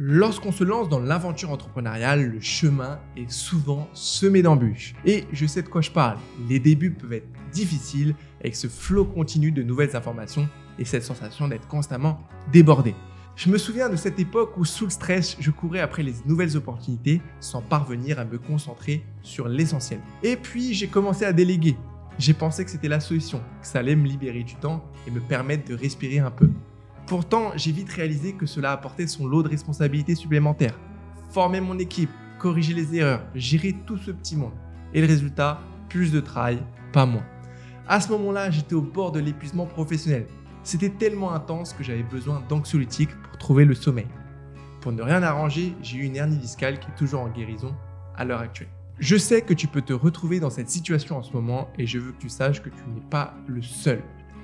Lorsqu'on se lance dans l'aventure entrepreneuriale, le chemin est souvent semé d'embûches. Et je sais de quoi je parle. Les débuts peuvent être difficiles avec ce flot continu de nouvelles informations et cette sensation d'être constamment débordé. Je me souviens de cette époque où, sous le stress, je courais après les nouvelles opportunités sans parvenir à me concentrer sur l'essentiel. Et puis, j'ai commencé à déléguer. J'ai pensé que c'était la solution, que ça allait me libérer du temps et me permettre de respirer un peu. Pourtant, j'ai vite réalisé que cela apportait son lot de responsabilités supplémentaires. Former mon équipe, corriger les erreurs, gérer tout ce petit monde. Et le résultat, plus de travail, pas moins. À ce moment-là, j'étais au bord de l'épuisement professionnel. C'était tellement intense que j'avais besoin d'anxiolytiques pour trouver le sommeil. Pour ne rien arranger, j'ai eu une hernie discale qui est toujours en guérison à l'heure actuelle. Je sais que tu peux te retrouver dans cette situation en ce moment et je veux que tu saches que tu n'es pas le seul.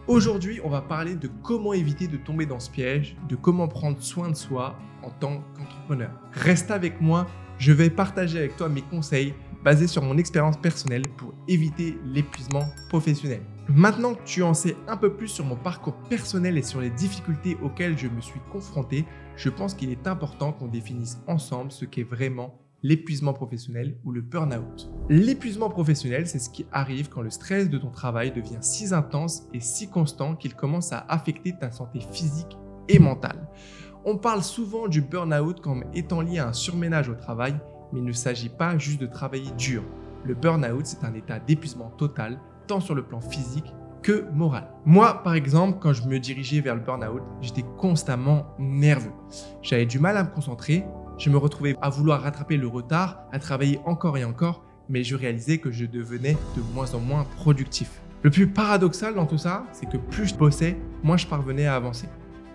Aujourd'hui, on va parler de comment éviter de tomber dans ce piège, de comment prendre soin de soi en tant qu'entrepreneur. Reste avec moi, je vais partager avec toi mes conseils basés sur mon expérience personnelle pour éviter l'épuisement professionnel. Maintenant que tu en sais un peu plus sur mon parcours personnel et sur les difficultés auxquelles je me suis confronté, je pense qu'il est important qu'on définisse ensemble ce qu'est vraiment l'épuisement professionnel ou le burn-out. L'épuisement professionnel, c'est ce qui arrive quand le stress de ton travail devient si intense et si constant qu'il commence à affecter ta santé physique et mentale. On parle souvent du burn-out comme étant lié à un surménage au travail, mais il ne s'agit pas juste de travailler dur. Le burn-out, c'est un état d'épuisement total, tant sur le plan physique que moral. Moi, par exemple, quand je me dirigeais vers le burn-out, j'étais constamment nerveux. J'avais du mal à me concentrer. Je me retrouvais à vouloir rattraper le retard, à travailler encore et encore, mais je réalisais que je devenais de moins en moins productif. Le plus paradoxal dans tout ça, c'est que plus je bossais, moins je parvenais à avancer.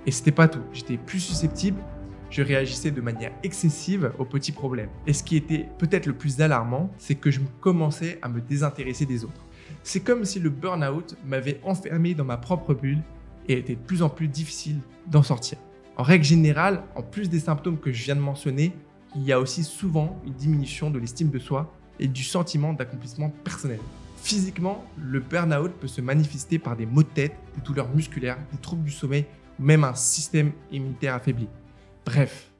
Et c'était pas tout, j'étais plus susceptible, je réagissais de manière excessive aux petits problèmes. Et ce qui était peut-être le plus alarmant, c'est que je commençais à me désintéresser des autres. C'est comme si le burn-out m'avait enfermé dans ma propre bulle et était de plus en plus difficile d'en sortir. En règle générale, en plus des symptômes que je viens de mentionner, il y a aussi souvent une diminution de l'estime de soi et du sentiment d'accomplissement personnel. Physiquement, le burn-out peut se manifester par des maux de tête, des douleurs musculaires, des troubles du sommeil ou même un système immunitaire affaibli. Bref,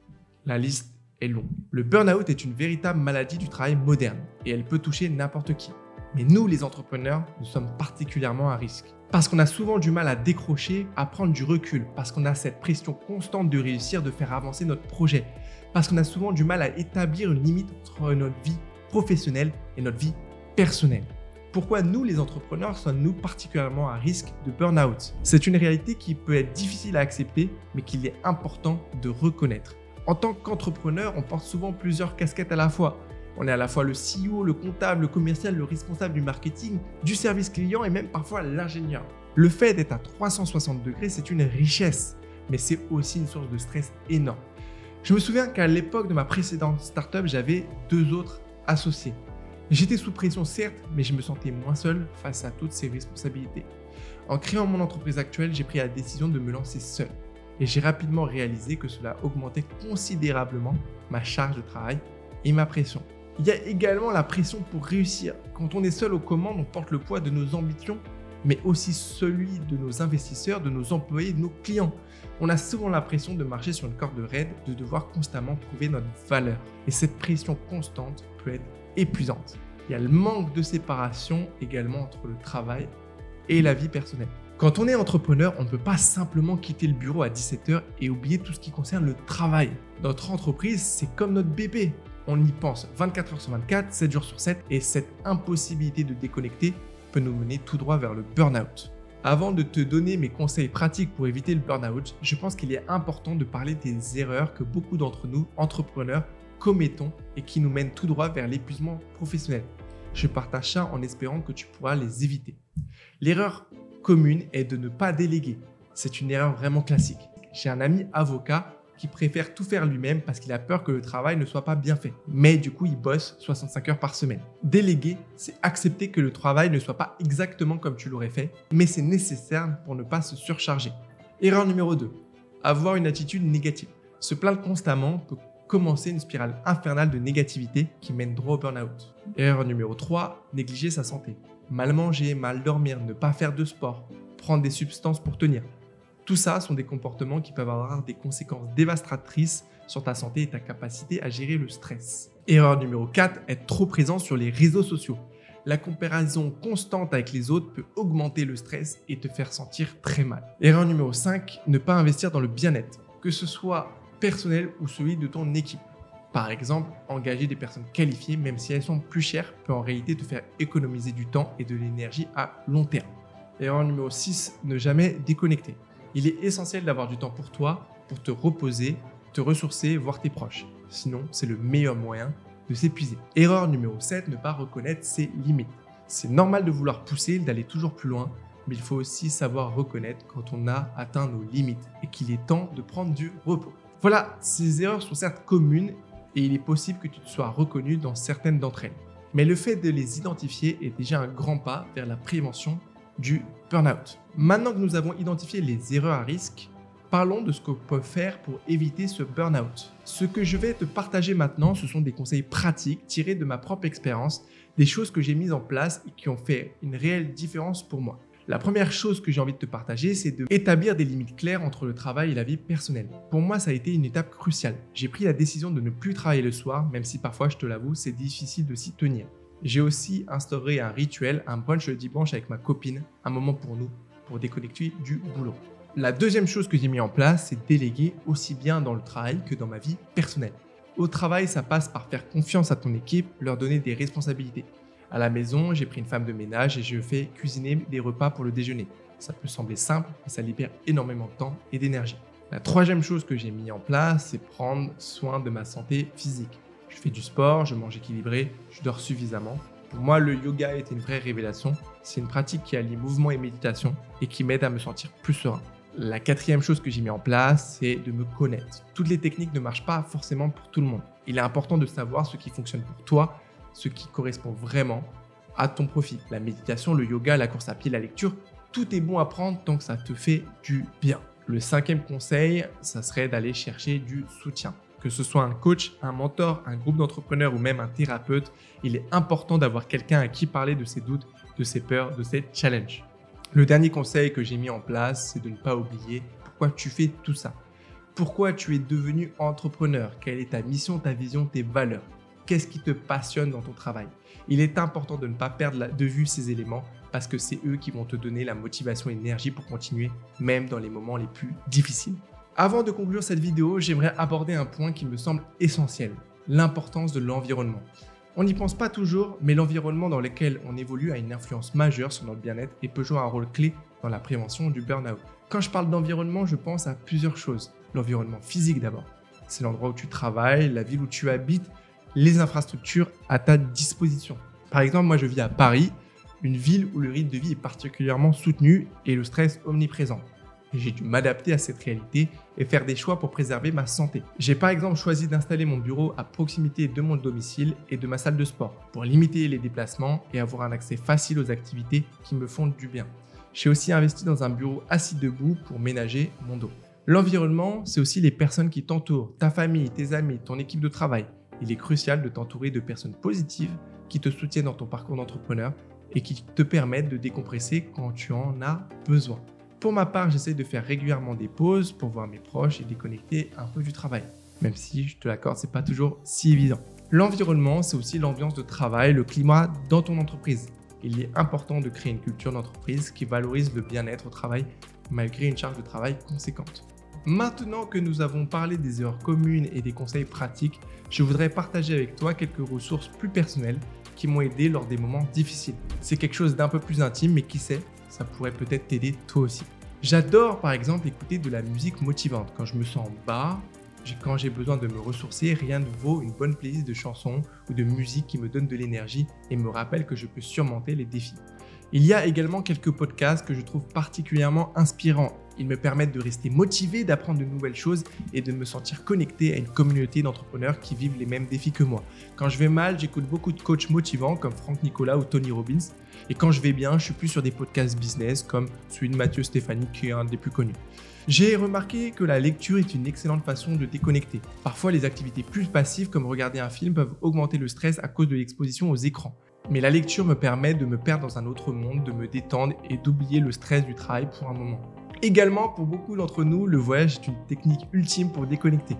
la liste est longue. Le burn-out est une véritable maladie du travail moderne et elle peut toucher n'importe qui. Mais nous, les entrepreneurs, nous sommes particulièrement à risque. Parce qu'on a souvent du mal à décrocher, à prendre du recul, parce qu'on a cette pression constante de réussir, de faire avancer notre projet, parce qu'on a souvent du mal à établir une limite entre notre vie professionnelle et notre vie personnelle. Pourquoi nous, les entrepreneurs, sommes-nous particulièrement à risque de burn-out? C'est une réalité qui peut être difficile à accepter, mais qu'il est important de reconnaître. En tant qu'entrepreneur, on porte souvent plusieurs casquettes à la fois. On est à la fois le CEO, le comptable, le commercial, le responsable du marketing, du service client et même parfois l'ingénieur. Le fait d'être à 360 degrés, c'est une richesse, mais c'est aussi une source de stress énorme. Je me souviens qu'à l'époque de ma précédente startup, j'avais 2 autres associés. J'étais sous pression certes, mais je me sentais moins seul face à toutes ces responsabilités. En créant mon entreprise actuelle, j'ai pris la décision de me lancer seul. Et j'ai rapidement réalisé que cela augmentait considérablement ma charge de travail et ma pression. Il y a également la pression pour réussir. Quand on est seul aux commandes, on porte le poids de nos ambitions, mais aussi celui de nos investisseurs, de nos employés, de nos clients. On a souvent l'impression de marcher sur une corde raide, de devoir constamment prouver notre valeur. Et cette pression constante peut être épuisante. Il y a le manque de séparation également entre le travail et la vie personnelle. Quand on est entrepreneur, on ne peut pas simplement quitter le bureau à 17h et oublier tout ce qui concerne le travail. Notre entreprise, c'est comme notre bébé. On y pense 24 heures sur 24, 7 jours sur 7 et cette impossibilité de déconnecter peut nous mener tout droit vers le burn-out. Avant de te donner mes conseils pratiques pour éviter le burn-out, je pense qu'il est important de parler des erreurs que beaucoup d'entre nous, entrepreneurs, commettons et qui nous mènent tout droit vers l'épuisement professionnel. Je partage ça en espérant que tu pourras les éviter. L'erreur commune est de ne pas déléguer. C'est une erreur vraiment classique. J'ai un ami avocat qui préfère tout faire lui-même parce qu'il a peur que le travail ne soit pas bien fait. Mais du coup, il bosse 65 heures par semaine. Déléguer, c'est accepter que le travail ne soit pas exactement comme tu l'aurais fait, mais c'est nécessaire pour ne pas se surcharger. Erreur numéro 2, avoir une attitude négative. Se plaindre constamment peut commencer une spirale infernale de négativité qui mène droit au burn-out. Erreur numéro 3, négliger sa santé. Mal manger, mal dormir, ne pas faire de sport, prendre des substances pour tenir. Tout ça sont des comportements qui peuvent avoir des conséquences dévastatrices sur ta santé et ta capacité à gérer le stress. Erreur numéro 4, être trop présent sur les réseaux sociaux. La comparaison constante avec les autres peut augmenter le stress et te faire sentir très mal. Erreur numéro 5, ne pas investir dans le bien-être, que ce soit personnel ou celui de ton équipe. Par exemple, engager des personnes qualifiées, même si elles sont plus chères, peut en réalité te faire économiser du temps et de l'énergie à long terme. Erreur numéro 6, ne jamais déconnecter. Il est essentiel d'avoir du temps pour toi, pour te reposer, te ressourcer, voir tes proches. Sinon, c'est le meilleur moyen de s'épuiser. Erreur numéro 7, ne pas reconnaître ses limites. C'est normal de vouloir pousser, d'aller toujours plus loin, mais il faut aussi savoir reconnaître quand on a atteint nos limites et qu'il est temps de prendre du repos. Voilà, ces erreurs sont certes communes et il est possible que tu te sois reconnu dans certaines d'entre elles. Mais le fait de les identifier est déjà un grand pas vers la prévention du burn-out. Maintenant que nous avons identifié les erreurs à risque, parlons de ce qu'on peut faire pour éviter ce burn-out. Ce que je vais te partager maintenant, ce sont des conseils pratiques tirés de ma propre expérience, des choses que j'ai mises en place et qui ont fait une réelle différence pour moi. La première chose que j'ai envie de te partager, c'est d'établir des limites claires entre le travail et la vie personnelle. Pour moi, ça a été une étape cruciale. J'ai pris la décision de ne plus travailler le soir, même si parfois, je te l'avoue, c'est difficile de s'y tenir. J'ai aussi instauré un rituel, un brunch le dimanche avec ma copine, un moment pour nous, pour déconnecter du boulot. La deuxième chose que j'ai mis en place, c'est déléguer aussi bien dans le travail que dans ma vie personnelle. Au travail, ça passe par faire confiance à ton équipe, leur donner des responsabilités. À la maison, j'ai pris une femme de ménage et je fais cuisiner des repas pour le déjeuner. Ça peut sembler simple, mais ça libère énormément de temps et d'énergie. La troisième chose que j'ai mis en place, c'est prendre soin de ma santé physique. Je fais du sport, je mange équilibré, je dors suffisamment. Pour moi, le yoga a été une vraie révélation. C'est une pratique qui allie mouvement et méditation et qui m'aide à me sentir plus serein. La quatrième chose que j'ai mis en place, c'est de me connaître. Toutes les techniques ne marchent pas forcément pour tout le monde. Il est important de savoir ce qui fonctionne pour toi, ce qui correspond vraiment à ton profil. La méditation, le yoga, la course à pied, la lecture, tout est bon à prendre tant que ça te fait du bien. Le cinquième conseil, ça serait d'aller chercher du soutien. Que ce soit un coach, un mentor, un groupe d'entrepreneurs ou même un thérapeute, il est important d'avoir quelqu'un à qui parler de ses doutes, de ses peurs, de ses challenges. Le dernier conseil que j'ai mis en place, c'est de ne pas oublier pourquoi tu fais tout ça. Pourquoi tu es devenu entrepreneur? Quelle est ta mission, ta vision, tes valeurs? Qu'est-ce qui te passionne dans ton travail? Il est important de ne pas perdre de vue ces éléments parce que c'est eux qui vont te donner la motivation et l'énergie pour continuer, même dans les moments les plus difficiles. Avant de conclure cette vidéo, j'aimerais aborder un point qui me semble essentiel, l'importance de l'environnement. On n'y pense pas toujours, mais l'environnement dans lequel on évolue a une influence majeure sur notre bien-être et peut jouer un rôle clé dans la prévention du burn-out. Quand je parle d'environnement, je pense à plusieurs choses. L'environnement physique d'abord. C'est l'endroit où tu travailles, la ville où tu habites, les infrastructures à ta disposition. Par exemple, moi je vis à Paris, une ville où le rythme de vie est particulièrement soutenu et le stress omniprésent. J'ai dû m'adapter à cette réalité et faire des choix pour préserver ma santé. J'ai par exemple choisi d'installer mon bureau à proximité de mon domicile et de ma salle de sport pour limiter les déplacements et avoir un accès facile aux activités qui me font du bien. J'ai aussi investi dans un bureau assis debout pour ménager mon dos. L'environnement, c'est aussi les personnes qui t'entourent, ta famille, tes amis, ton équipe de travail. Il est crucial de t'entourer de personnes positives qui te soutiennent dans ton parcours d'entrepreneur et qui te permettent de décompresser quand tu en as besoin. Pour ma part, j'essaie de faire régulièrement des pauses pour voir mes proches et déconnecter un peu du travail. Même si, je te l'accorde, c'est pas toujours si évident. L'environnement, c'est aussi l'ambiance de travail, le climat dans ton entreprise. Il est important de créer une culture d'entreprise qui valorise le bien-être au travail malgré une charge de travail conséquente. Maintenant que nous avons parlé des erreurs communes et des conseils pratiques, je voudrais partager avec toi quelques ressources plus personnelles qui m'ont aidé lors des moments difficiles. C'est quelque chose d'un peu plus intime, mais qui sait, ça pourrait peut-être t'aider toi aussi. J'adore par exemple écouter de la musique motivante. Quand je me sens bas, quand j'ai besoin de me ressourcer, rien ne vaut une bonne playlist de chansons ou de musique qui me donne de l'énergie et me rappelle que je peux surmonter les défis. Il y a également quelques podcasts que je trouve particulièrement inspirants. Ils me permettent de rester motivé, d'apprendre de nouvelles choses et de me sentir connecté à une communauté d'entrepreneurs qui vivent les mêmes défis que moi. Quand je vais mal, j'écoute beaucoup de coachs motivants comme Franck Nicolas ou Tony Robbins. Et quand je vais bien, je suis plus sur des podcasts business comme celui de Mathieu Stéphanie qui est un des plus connus. J'ai remarqué que la lecture est une excellente façon de déconnecter. Parfois, les activités plus passives comme regarder un film peuvent augmenter le stress à cause de l'exposition aux écrans. Mais la lecture me permet de me perdre dans un autre monde, de me détendre et d'oublier le stress du travail pour un moment. Également, pour beaucoup d'entre nous, le voyage est une technique ultime pour déconnecter.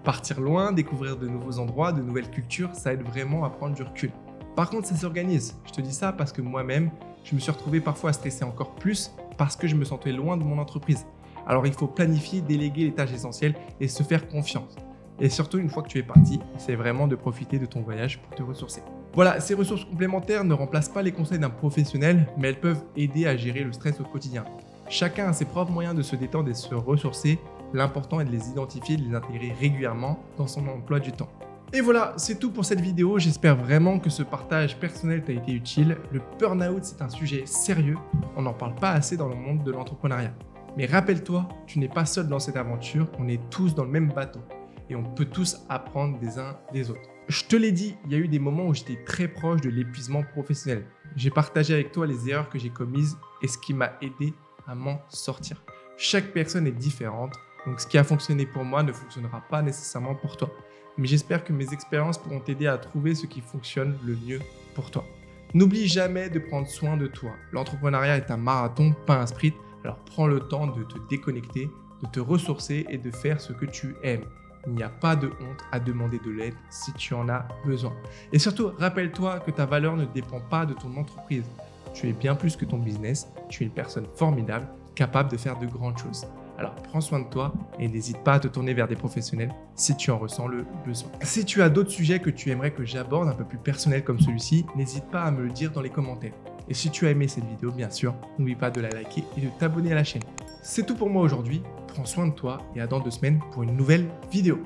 Partir loin, découvrir de nouveaux endroits, de nouvelles cultures, ça aide vraiment à prendre du recul. Par contre, ça s'organise. Je te dis ça parce que moi-même, je me suis retrouvé parfois à stresser encore plus parce que je me sentais loin de mon entreprise. Alors il faut planifier, déléguer les tâches essentielles et se faire confiance. Et surtout, une fois que tu es parti, c'est vraiment de profiter de ton voyage pour te ressourcer. Voilà, ces ressources complémentaires ne remplacent pas les conseils d'un professionnel, mais elles peuvent aider à gérer le stress au quotidien. Chacun a ses propres moyens de se détendre et de se ressourcer. L'important est de les identifier et de les intégrer régulièrement dans son emploi du temps. Et voilà, c'est tout pour cette vidéo. J'espère vraiment que ce partage personnel t'a été utile. Le burn-out, c'est un sujet sérieux. On n'en parle pas assez dans le monde de l'entrepreneuriat. Mais rappelle-toi, tu n'es pas seul dans cette aventure. On est tous dans le même bateau. Et on peut tous apprendre des uns des autres. Je te l'ai dit, il y a eu des moments où j'étais très proche de l'épuisement professionnel. J'ai partagé avec toi les erreurs que j'ai commises et ce qui m'a aidé à m'en sortir. Chaque personne est différente, donc ce qui a fonctionné pour moi ne fonctionnera pas nécessairement pour toi. Mais j'espère que mes expériences pourront t'aider à trouver ce qui fonctionne le mieux pour toi. N'oublie jamais de prendre soin de toi. L'entrepreneuriat est un marathon, pas un sprint. Alors prends le temps de te déconnecter, de te ressourcer et de faire ce que tu aimes. Il n'y a pas de honte à demander de l'aide si tu en as besoin. Et surtout, rappelle-toi que ta valeur ne dépend pas de ton entreprise. Tu es bien plus que ton business, tu es une personne formidable, capable de faire de grandes choses. Alors prends soin de toi et n'hésite pas à te tourner vers des professionnels si tu en ressens le besoin. Si tu as d'autres sujets que tu aimerais que j'aborde un peu plus personnels comme celui-ci, n'hésite pas à me le dire dans les commentaires. Et si tu as aimé cette vidéo, bien sûr, n'oublie pas de la liker et de t'abonner à la chaîne. C'est tout pour moi aujourd'hui, prends soin de toi et à dans 2 semaines pour une nouvelle vidéo.